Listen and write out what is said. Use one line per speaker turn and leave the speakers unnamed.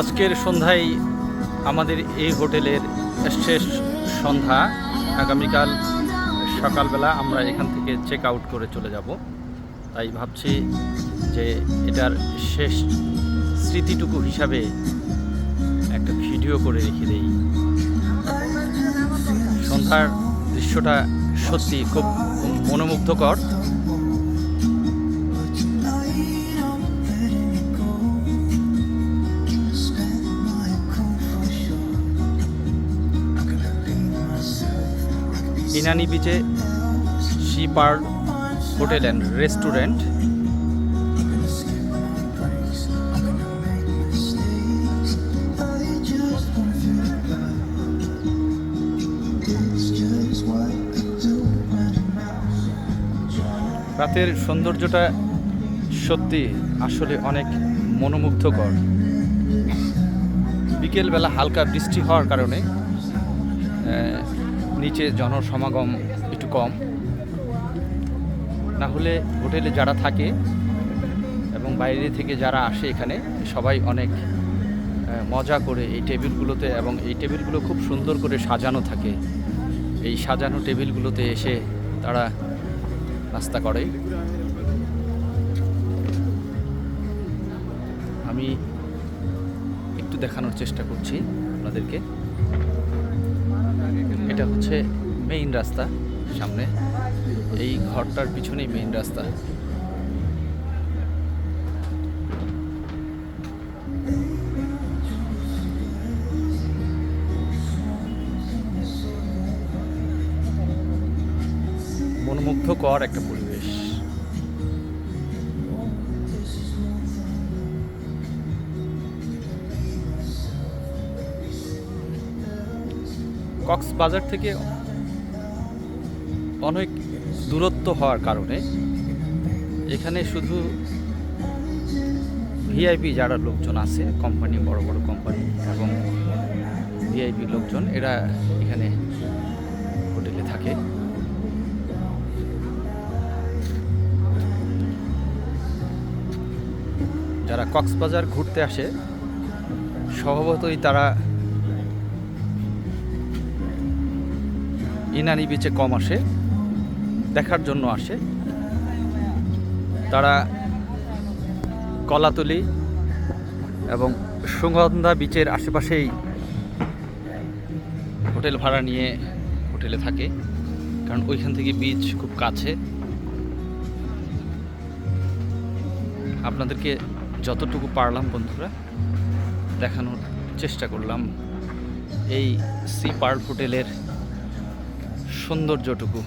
আজকের সন্ধ্যায় আমাদের এই হোটেলের শেষ সন্ধ্যা। আগামীকাল সকালবেলা আমরা এখান থেকে চেক আউট করে চলে যাব। তাই ভাবছি যে এটার শেষ স্মৃতিটুকু হিসাবে একটা ভিডিও করে রেখে দেই। সন্ধ্যার দৃশ্যটা সত্যি খুব মনোমুগ্ধকর। ইনানি বিচে Sea Pearl hotel and restaurant. রাতের সৌন্দর্যটা সত্যি আসলে অনেক মনোমুগ্ধকর। বিকেলবেলা হালকা বৃষ্টি হওয়ার কারণে নিচে জনসমাগম একটু কম, না হলে হোটেলে যারা থাকে এবং বাইরে থেকে যারা আসে এখানে সবাই অনেক মজা করে এই টেবিলগুলোতে, এবং এই টেবিলগুলো খুব সুন্দর করে সাজানো থাকে। এই সাজানো টেবিলগুলোতে এসে তারা নাস্তা করে। আমি একটু দেখানোর চেষ্টা করছি আপনাদেরকে। এটা হচ্ছে মেইন রাস্তা, সামনে এই ঘরটার পিছনেই মেইন রাস্তা। মনোমুগ্ধকর একটা পরিবেশ। কক্সবাজার থেকে অনেক দূরত্ব হওয়ার কারণে এখানে শুধু ভিআইপি যারা লোকজন আছে, কোম্পানি, বড় বড় কোম্পানি এবং ভিআইপি লোকজন, এরা এখানে হোটেলে থাকে। যারা কক্সবাজার ঘুরতে আসে স্বভাবতই তারা ইনানি বিচে কম আসে, দেখার জন্য আসে। তারা কলাতলি এবং সুগন্ধা বিচের আশেপাশেই হোটেল ভাড়া নিয়ে হোটেলে থাকে, কারণ ওইখান থেকে বিচ খুব কাছে। আপনাদেরকে যতটুকু পারলাম বন্ধুরা দেখানোর চেষ্টা করলাম এই সি পার্ল হোটেলের সৌন্দর্যটুকু।